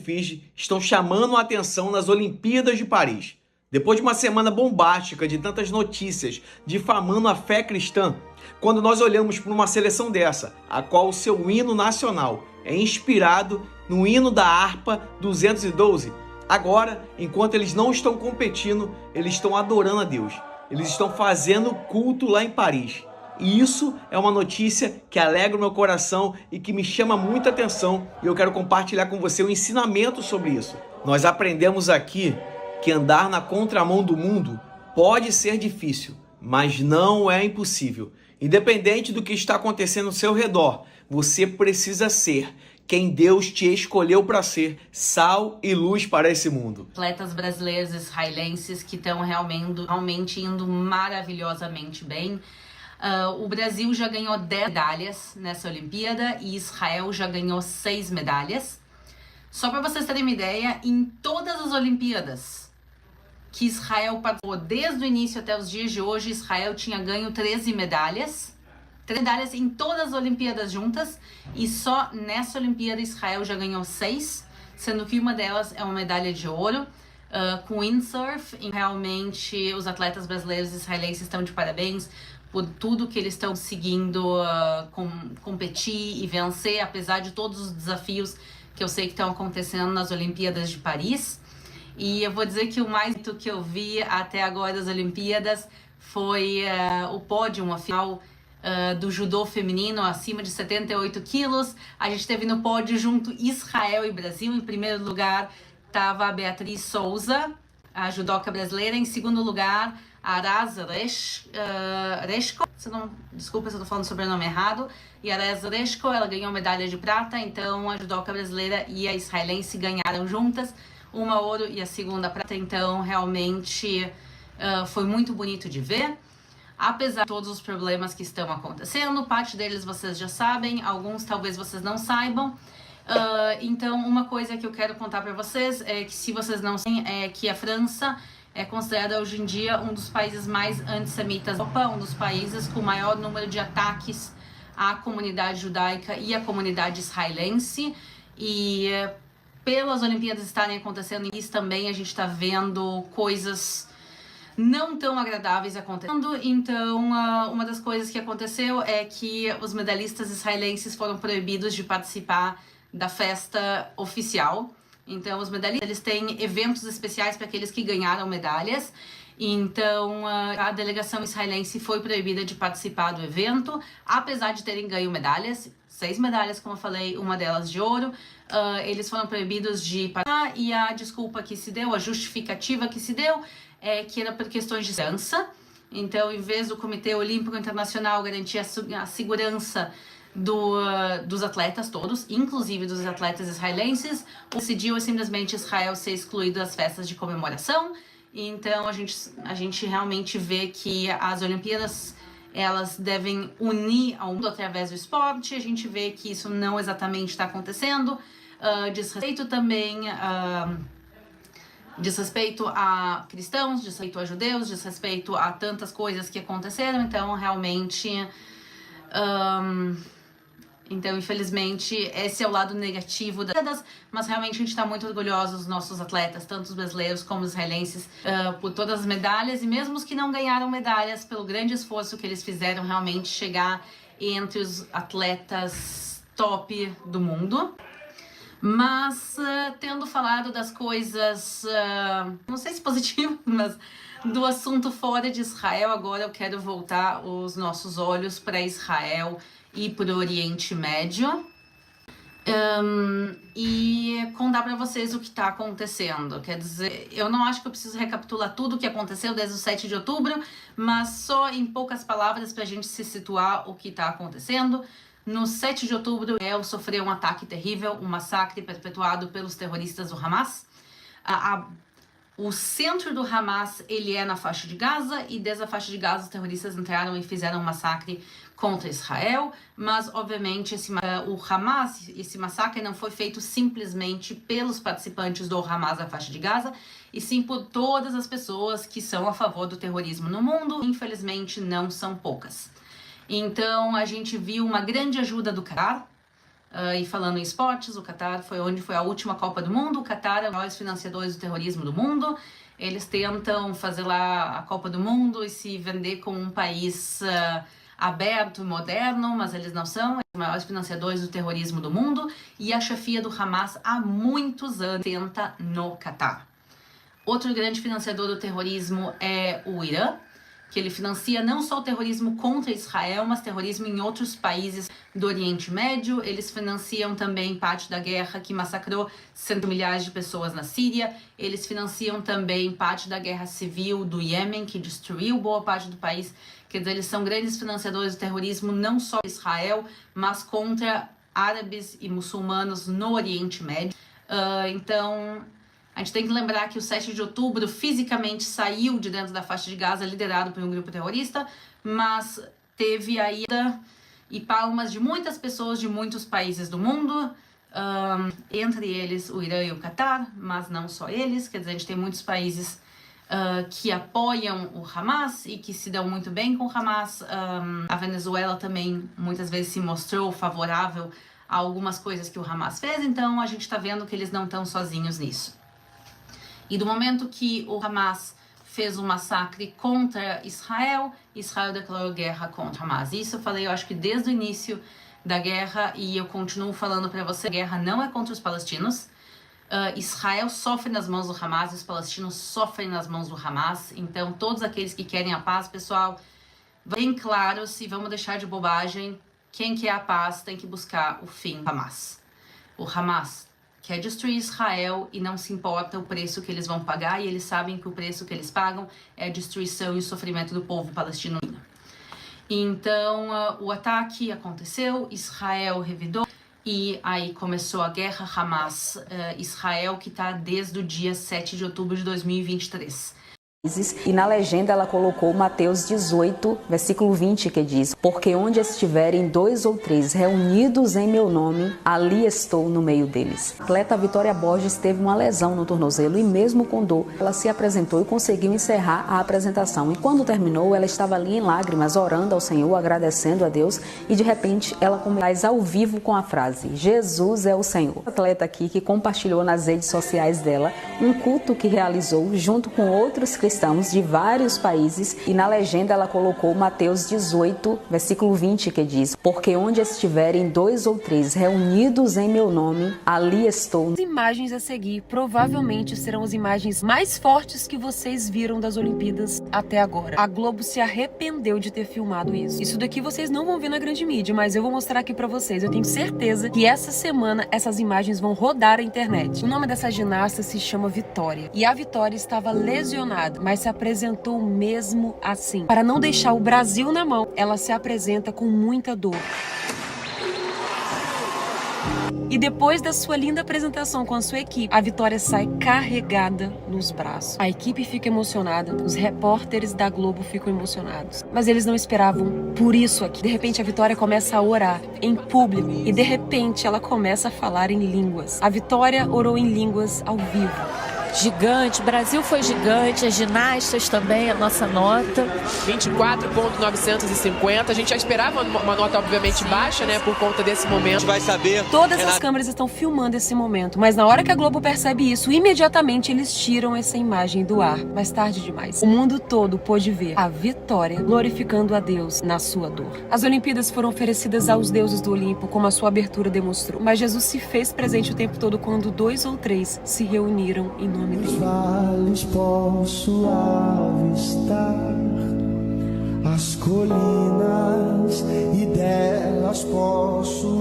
Fiji estão chamando a atenção nas Olimpíadas de Paris. Depois de uma semana bombástica de tantas notícias difamando a fé cristã, quando nós olhamos para uma seleção dessa, a qual o seu hino nacional é inspirado no hino da harpa 212, agora, enquanto eles não estão competindo, eles estão adorando a Deus. Eles estão fazendo culto lá em Paris. E isso é uma notícia que alegra o meu coração e que me chama muita atenção. E eu quero compartilhar com você um ensinamento sobre isso. Nós aprendemos aqui que andar na contramão do mundo pode ser difícil, mas não é impossível. Independente do que está acontecendo ao seu redor, você precisa ser quem Deus te escolheu para ser, sal e luz para esse mundo. Atletas brasileiros e israelenses que estão realmente indo maravilhosamente bem. O Brasil já ganhou 10 medalhas nessa Olimpíada e Israel já ganhou 6 medalhas. Só para vocês terem uma ideia, em todas as Olimpíadas que Israel participou, desde o início até os dias de hoje, Israel tinha ganho 13 medalhas. 3 medalhas em todas as Olimpíadas juntas, e só nessa Olimpíada Israel já ganhou 6, sendo que uma delas é uma medalha de ouro. Com windsurf, e realmente os atletas brasileiros e israelenses estão de parabéns por tudo que eles estão conseguindo competir e vencer, apesar de todos os desafios que eu sei que estão acontecendo nas Olimpíadas de Paris. E eu vou dizer que o mais que eu vi até agora das Olimpíadas foi o pódio, a final do judô feminino acima de 78 quilos. A gente teve no pódio junto Israel e Brasil. Em primeiro lugar estava a Beatriz Souza, a judoca brasileira. Em segundo lugar, a Araz Reshko, desculpa se eu tô falando o sobrenome errado, e a Araz Reshko, ela ganhou medalha de prata. Então a judoca brasileira e a israelense ganharam juntas, uma ouro e a segunda prata. Então realmente foi muito bonito de ver. Apesar de todos os problemas que estão acontecendo, parte deles vocês já sabem, alguns talvez vocês não saibam. Então, uma coisa que eu quero contar para vocês é que, se vocês não sabem, é que a França é considerada hoje em dia um dos países mais antissemitas da Europa, um dos países com o maior número de ataques à comunidade judaica e à comunidade israelense. E pelas Olimpíadas estarem acontecendo isso também, a gente está vendo coisas não tão agradáveis acontecendo. Então, uma das coisas que aconteceu é que os medalhistas israelenses foram proibidos de participar da festa oficial. Então, os medalhistas, eles têm eventos especiais para aqueles que ganharam medalhas. Então, a delegação israelense foi proibida de participar do evento, apesar de terem ganho medalhas, 6 medalhas, como eu falei, uma delas de ouro. Eles foram proibidos de participar, e a desculpa que se deu, a justificativa que se deu, é que era por questões de segurança. Então, em vez do Comitê Olímpico Internacional garantir a segurança dos atletas todos, inclusive dos atletas israelenses, decidiu simplesmente Israel ser excluído das festas de comemoração. Então, a gente realmente vê que as Olimpíadas, elas devem unir ao mundo através do esporte. A gente vê que isso não exatamente está acontecendo. Diz respeito também diz respeito a cristãos, diz respeito a judeus, diz respeito a tantas coisas que aconteceram. Então, realmente, então, infelizmente, esse é o lado negativo das, mas realmente a gente está muito orgulhoso dos nossos atletas, tanto os brasileiros como os israelenses, por todas as medalhas, e mesmo os que não ganharam medalhas, pelo grande esforço que eles fizeram realmente chegar entre os atletas top do mundo. Mas, tendo falado das coisas, não sei se positivo, mas do assunto fora de Israel, agora eu quero voltar os nossos olhos para Israel e para o Oriente Médio, e contar para vocês o que está acontecendo. Quer dizer, eu não acho que eu preciso recapitular tudo o que aconteceu desde o 7 de outubro, mas só em poucas palavras para a gente se situar o que está acontecendo. No 7 de outubro, Israel sofreu um ataque terrível, um massacre perpetuado pelos terroristas do Hamas. O centro do Hamas, ele é na faixa de Gaza, e desde a faixa de Gaza os terroristas entraram e fizeram um massacre contra Israel. Mas, obviamente, o Hamas, esse massacre não foi feito simplesmente pelos participantes do Hamas na faixa de Gaza, e sim por todas as pessoas que são a favor do terrorismo no mundo. Infelizmente, não são poucas. Então, a gente viu uma grande ajuda do Qatar E falando em esportes, o Qatar foi onde foi a última Copa do Mundo. O Qatar é um dos maiores financiadores do terrorismo do mundo. Eles tentam fazer lá a Copa do Mundo e se vender como um país aberto, moderno, mas eles não são. Os maiores financiadores do terrorismo do mundo. E a chefia do Hamas há muitos anos tenta no Qatar. Outro grande financiador do terrorismo é o Irã, que ele financia não só o terrorismo contra Israel, mas terrorismo em outros países do Oriente Médio. Eles financiam também parte da guerra que massacrou milhares de pessoas na Síria. Eles financiam também parte da guerra civil do Iêmen, que destruiu boa parte do país. Quer dizer, eles são grandes financiadores do terrorismo não só contra Israel, mas contra árabes e muçulmanos no Oriente Médio. Então, a gente tem que lembrar que o 7 de outubro fisicamente saiu de dentro da faixa de Gaza, liderado por um grupo terrorista, mas teve a ida e palmas de muitas pessoas de muitos países do mundo, entre eles o Irã e o Qatar, mas não só eles. Quer dizer, a gente tem muitos países que apoiam o Hamas e que se dão muito bem com o Hamas. A Venezuela também muitas vezes se mostrou favorável a algumas coisas que o Hamas fez, então a gente está vendo que eles não estão sozinhos nisso. E do momento que o Hamas fez um massacre contra Israel, Israel declarou guerra contra o Hamas. Isso eu falei, eu acho que desde o início da guerra, e eu continuo falando para você, a guerra não é contra os palestinos. Israel sofre nas mãos do Hamas, os palestinos sofrem nas mãos do Hamas. Então, todos aqueles que querem a paz, pessoal, bem claro, se vamos deixar de bobagem, quem quer a paz tem que buscar o fim do Hamas. O Hamas quer destruir Israel e não se importa o preço que eles vão pagar, e eles sabem que o preço que eles pagam é a destruição e o sofrimento do povo palestino. Então, o ataque aconteceu, Israel revidou, e aí começou a guerra Hamas-Israel, que está desde o dia 7 de outubro de 2023. E na legenda ela colocou Mateus 18, versículo 20, que diz: porque onde estiverem 2 ou 3 reunidos em meu nome, ali estou no meio deles. A atleta Vitória Borges teve uma lesão no tornozelo e mesmo com dor, ela se apresentou e conseguiu encerrar a apresentação. E quando terminou, ela estava ali em lágrimas, orando ao Senhor, agradecendo a Deus, e de repente ela começa ao vivo com a frase: Jesus é o Senhor. A atleta aqui que compartilhou nas redes sociais dela um culto que realizou junto com outros cristãos de vários países, e na legenda ela colocou Mateus 18, versículo 20, que diz: porque onde estiverem 2 ou 3 reunidos em meu nome, ali estou. As imagens a seguir provavelmente serão as imagens mais fortes que vocês viram das Olimpíadas até agora. A Globo se arrependeu de ter filmado isso. Isso daqui vocês não vão ver na grande mídia, mas eu vou mostrar aqui pra vocês. Eu tenho certeza que essa semana essas imagens vão rodar a internet. O nome dessa ginasta se chama Vitória, e a Vitória estava lesionada, mas se apresentou mesmo assim. Para não deixar o Brasil na mão, ela se apresenta com muita dor. E depois da sua linda apresentação com a sua equipe, a Vitória sai carregada nos braços. A equipe fica emocionada, os repórteres da Globo ficam emocionados. Mas eles não esperavam por isso aqui. De repente a Vitória começa a orar em público e de repente ela começa a falar em línguas. A Vitória orou em línguas ao vivo. Gigante, Brasil foi gigante, as ginastas também, a nossa nota 24.950. A gente já esperava uma nota obviamente baixa, né, por conta desse momento. A gente vai saber. Todas as câmeras estão filmando esse momento, mas na hora que a Globo percebe isso, imediatamente eles tiram essa imagem do ar. Mais tarde demais, o mundo todo pôde ver a Vitória glorificando a Deus na sua dor. As Olimpíadas foram oferecidas aos deuses do Olimpo, como a sua abertura demonstrou, mas Jesus se fez presente o tempo todo quando 2 ou 3 se reuniram em nome dele. Nos vales posso avistar as colinas e delas posso